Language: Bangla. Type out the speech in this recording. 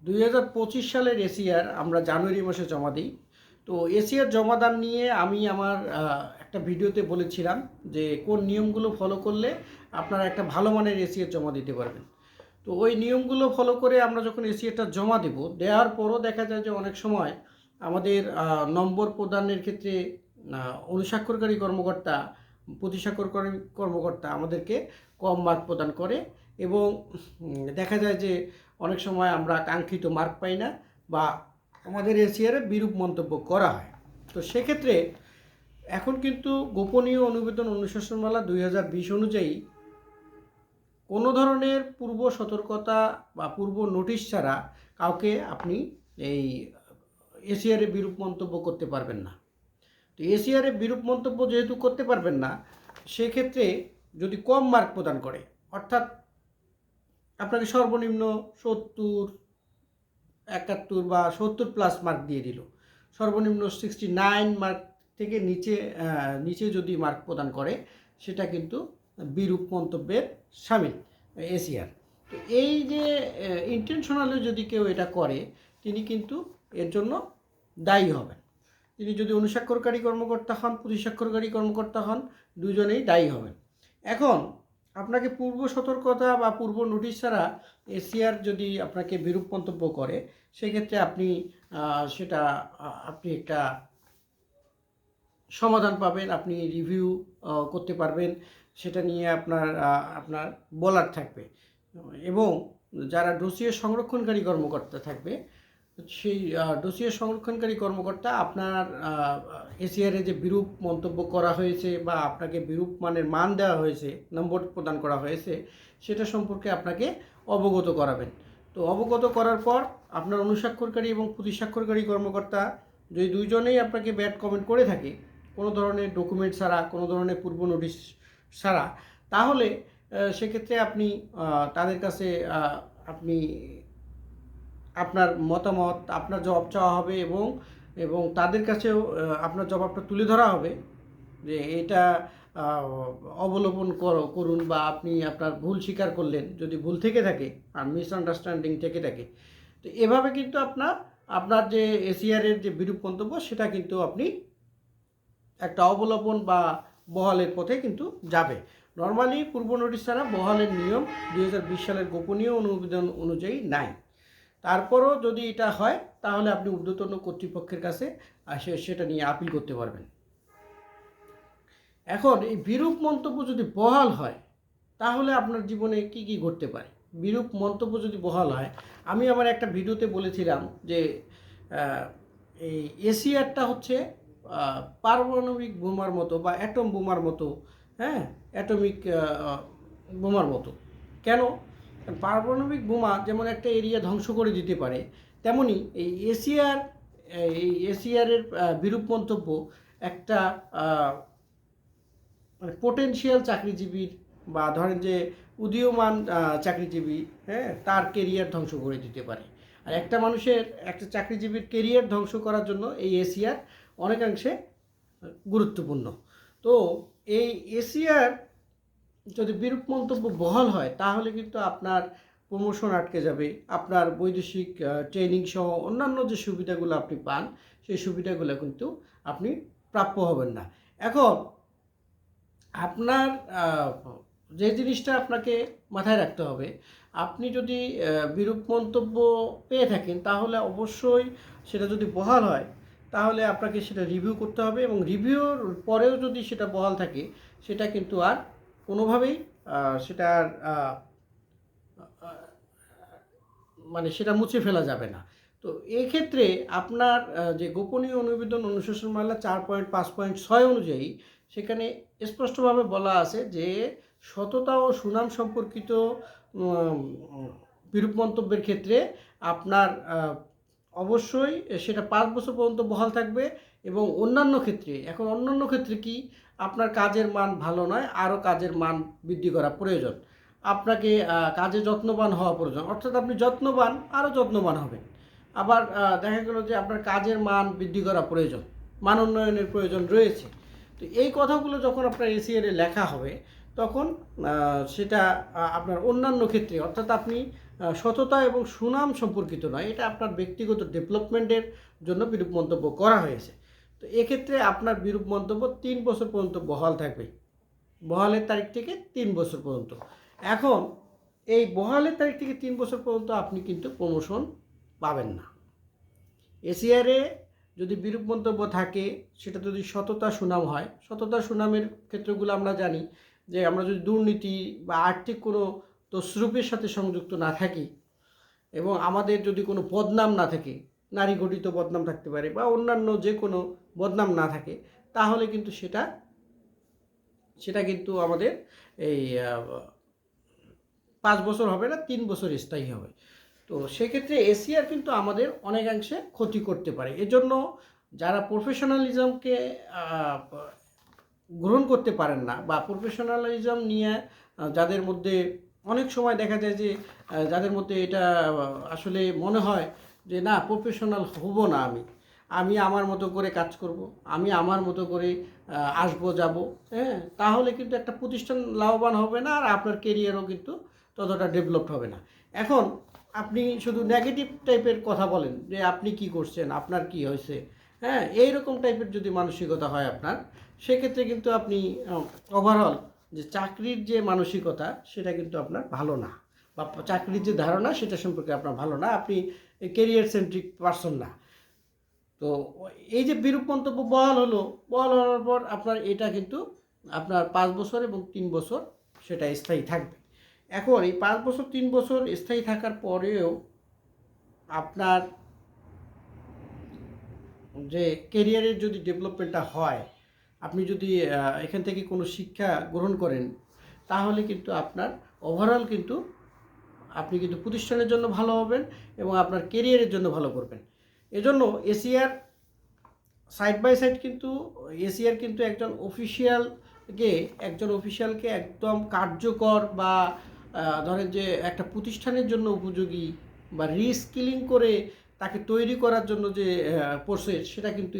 2025 সালের এসিআর আমরা জানুয়ারি মাসে জমা দিই। তো এসিআর জমাদান নিয়ে আমি আমার একটা ভিডিওতে বলেছিলাম যে কোন নিয়মগুলো ফলো করলে আপনারা একটা ভালো মানের এসিআর জমা দিতে পারবেন। তো ওই নিয়মগুলো ফলো করে আমরা যখন এসিআরটা জমা দেব, দেওয়ার পরও দেখা যায় যে অনেক সময় আমাদের নম্বর প্রদানের ক্ষেত্রে অনুস্বাক্ষরকারী কর্মকর্তা, প্রতিস্বাক্ষরকারী কর্মকর্তা আমাদেরকে কম মার্ক প্রদান করে এবং দেখা যায় যে অনেক সময় আমরা কাঙ্ক্ষিত মার্ক পাই না বা আমাদের এসিআরে বিরূপ মন্তব্য করা হয়। তো সেক্ষেত্রে এখন কিন্তু গোপনীয় অনুবেদন অনুশাসনমালা 2020 অনুযায়ী কোনো ধরনের পূর্ব সতর্কতা বা পূর্ব নোটিশ ছাড়া কাউকে আপনি এই এসিআরে বিরূপ মন্তব্য করতে পারবেন না। তো এসিআরে বিরূপ মন্তব্য যেহেতু করতে পারবেন না, সেক্ষেত্রে যদি কম মার্ক প্রদান করে, অর্থাৎ আপনাকে সর্বনিম্ন 70, 71 বা 70 প্লাস মার্ক দিয়ে দিল, সর্বনিম্ন 69 মার্ক থেকে নিচে যদি মার্ক প্রদান করে, সেটা কিন্তু বিরূপ মন্তব্যের শামিল এসিআর। তো এই যে ইন্টেনশনালি যদি কেউ এটা করে, তিনি কিন্তু এর জন্য দায়ী হবেন। তিনি যদি অনুস্বাক্ষরকারী কর্মকর্তা হন, প্রতিস্বাক্ষরকারী কর্মকর্তা হন, দুজনেই দায়ী হবেন। এখন আপনাকে পূর্ব সতর্কতা বা পূর্ব নোটিশ ছাড়া এসিআর যদি আপনাকে বিরূপ মন্তব্য করে, সেক্ষেত্রে আপনি একটা সমাধান পাবেন, আপনি রিভিউ করতে পারবেন, সেটা নিয়ে আপনার বলার থাকবে এবং যারা ডোসিয়ে সংরক্ষণকারী কর্মকর্তা থাকবে, সেই ডোসিয়ে সংরক্ষণকারী কর্মকর্তা আপনার এসিআরে যে বিরূপ মন্তব্য করা হয়েছে বা আপনাকে বিরূপ মানের মান দেওয়া হয়েছে, নম্বর প্রদান করা হয়েছে, সেটা সম্পর্কে আপনাকে অবগত করাবেন। তো অবগত করার পর আপনার অনুস্বাক্ষরকারী এবং প্রতিস্বাক্ষরকারী কর্মকর্তা যদি দুইজনেই আপনাকে ব্যাড কমেন্ট করে থাকে, কোনো ধরনের ডকুমেন্ট ছাড়া, কোনো ধরনের পূর্ব নোটিশ ছাড়া, তাহলে সেক্ষেত্রে আপনি তাদের কাছে আপনি আপনার মতামত, আপনার জবাব চাওয়া হবে এবং তাদের কাছেও আপনার জবাবটা তুলে ধরা হবে যে এটা অবলম্বন করুন বা আপনি আপনার ভুল স্বীকার করলেন যদি ভুল থেকে থাকে আর মিসআন্ডারস্ট্যান্ডিং থেকে থাকে। তো এভাবে কিন্তু আপনার যে এসিআরের যে বিরূপ মন্তব্য, সেটা কিন্তু আপনি একটা অবলম্বন বা বহালের পথে কিন্তু যাবে। নর্মালি পূর্ব নোটিশ ছাড়া বহালের নিয়ম 2020 সালের গোপনীয় অনুমোদন অনুযায়ী নাই। তারপরও যদি এটা হয়, তাহলে আপনি ঊর্ধ্বতন কর্তৃপক্ষের কাছে সেটা নিয়ে আপিল করতে পারবেন। এখন এই বিরূপ মন্তব্য যদি বহাল হয়, তাহলে আপনার জীবনে কি কি ঘটতে পারে? বিরূপ মন্তব্য যদি বহাল হয়, আমি আমার একটা ভিডিওতে বলেছিলাম যে এই এসিআরটা হচ্ছে পারমাণবিক বোমার মতো বা অ্যাটম বোমার মতো, হ্যাঁ, অ্যাটমিক বোমার মতো। কেন? পারমাণবিক বোমা যেমন একটা এরিয়া ধ্বংস করে দিতে পারে, তেমনি এই এসিআরের বিরূপ মন্তব্য একটা মানে পোটেনশিয়াল চাকরিজীবীর বা ধরেন যে উদীয়মান চাকরিজীবী, হ্যাঁ, তার কেরিয়ার ধ্বংস করে দিতে পারে। আর একটা মানুষের, একটা চাকরিজীবীর কেরিয়ার ধ্বংস করার জন্য এই এসিআর অনেকাংশে গুরুত্বপূর্ণ। তো এই এসিআর যদি বিরূপ মন্তব্য বহাল হয়, তাহলে কিন্তু আপনার প্রমোশন আটকে যাবে, আপনার বৈদেশিক ট্রেনিং সহ অন্যান্য যে সুবিধাগুলো আপনি পান, সেই সুবিধাগুলো কিন্তু আপনি প্রাপ্য হবেন না। এখন আপনার যে জিনিসটা আপনাকে মাথায় রাখতে হবে, আপনি যদি বিরূপ মন্তব্য পেয়ে থাকেন, তাহলে অবশ্যই সেটা যদি বহাল হয়, তাহলে আপনাকে সেটা রিভিউ করতে হবে এবং রিভিউর পরেও যদি সেটা বহাল থাকে, সেটা কিন্তু আর কোনোভাবেই সেটা মানে সেটা মুছে ফেলা যাবে না। তো এক্ষেত্রে আপনার যে গোপনীয় অনুবেদন অনুশাসনমালা 4.5.6 অনুযায়ী সেখানে স্পষ্টভাবে বলা আছে যে সততা ও সুনাম সম্পর্কিত বিরূপ মন্তব্যের ক্ষেত্রে আপনার অবশ্যই সেটা 5 বছর পর্যন্ত বহাল থাকবে এবং অন্যান্য ক্ষেত্রে কি, আপনার কাজের মান ভালো নয়, আরও কাজের মান বৃদ্ধি করা প্রয়োজন, আপনাকে কাজে যত্নবান হওয়া প্রয়োজন, অর্থাৎ আপনি যত্নবান, আরও যত্নবান হবেন। আবার দেখা গেল যে আপনার কাজের মান বৃদ্ধি করা প্রয়োজন, মান উন্নয়নের প্রয়োজন রয়েছে। তো এই কথাগুলো যখন আপনার এসিআরে লেখা হবে, তখন সেটা আপনার অন্যান্য ক্ষেত্রে, অর্থাৎ আপনি সততা এবং সুনাম সম্পর্কিত নয়, এটা আপনার ব্যক্তিগত ডেভেলপমেন্টের জন্য বিরূপ মন্তব্য করা হয়েছে। তো এক্ষেত্রে আপনার বিরূপ মন্তব্য 3 বছর পর্যন্ত বহাল থাকবে, বহালের তারিখ থেকে 3 বছর পর্যন্ত। এখন এই বহালের তারিখ থেকে 3 বছর পর্যন্ত আপনি কিন্তু প্রমোশন পাবেন না। এসিআরে যদি বিরূপ মন্তব্য থাকে, সেটা যদি সততা সুনাম হয়, সততা সুনামের ক্ষেত্রগুলো আমরা জানি যে আমরা যদি দুর্নীতি বা আর্থিক কোনো তসরুপের সাথে সংযুক্ত না থাকি এবং আমাদের যদি কোনো বদনাম না থাকে, নারী ঘটিত বদনাম থাকতে পারে বা অন্যান্য যে কোনো বদনাম না থাকে, তাহলে কিন্তু সেটা কিন্তু আমাদের এই 5 বছর হবে না, 3 বছর স্থায়ী হবে। তো সেক্ষেত্রে এসিআর কিন্তু আমাদের অনেকাংশে ক্ষতি করতে পারে। এজন্য যারা প্রফেশনালিজমকে গ্রহণ করতে পারেন না বা প্রফেশনালিজম নিয়ে যাদের মধ্যে অনেক সময় দেখা যায় যে যাদের মধ্যে এটা আসলে মনে হয় যে না, প্রফেশনাল হব না, আমি আমার মতো করে কাজ করব, আমি আমার মতো করে আসবো যাব, হ্যাঁ, তাহলে কিন্তু একটা প্রতিষ্ঠান লাভবান হবে না, আর আপনার কেরিয়ারও কিন্তু ততটা ডেভেলপড হবে না। এখন আপনি শুধু নেগেটিভ টাইপের কথা বলেন যে আপনি কি করছেন, আপনার কি হয়েছে, হ্যাঁ, এইরকম টাইপের যদি মানসিকতা হয় আপনার, সেক্ষেত্রে কিন্তু আপনি ওভারঅল যে চাকরির যে মানসিকতা সেটা কিন্তু আপনার ভালো না, বা চাকরির যে ধারণা সেটা সম্পর্কে আপনার ভালো না, আপনি কেরিয়ার সেন্ট্রিক পারসন না। তো এই যে বিরূপ মন্তব্য বহাল হওয়ার পর আপনার এটা কিন্তু আপনার 5 বছর এবং 3 বছর সেটা স্থায়ী থাকবে। এখন এই 5 বছর 3 বছর স্থায়ী থাকার পরেও আপনার যে কেরিয়ারের যদি ডেভেলপমেন্টটা হয়, আপনি যদি এখান থেকে কোনো শিক্ষা গ্রহণ করেন, তাহলে কিন্তু আপনার ওভারঅল কিন্তু আপনি কিন্তু প্রতিষ্ঠানের জন্য ভালো হবেন এবং আপনার কেরিয়ারের জন্য ভালো করবেন। এজন্য এসিআর সাইড বাই সাইড কিন্তু এসিআর কিন্তু একজন অফিসিয়ালকে একদম কার্যকর বা ধরেন যে একটা প্রতিষ্ঠানের জন্য উপযোগী বা রিস্কিলিং করে তাকে তৈরি করার জন্য যে প্রসেস, সেটা কিন্তু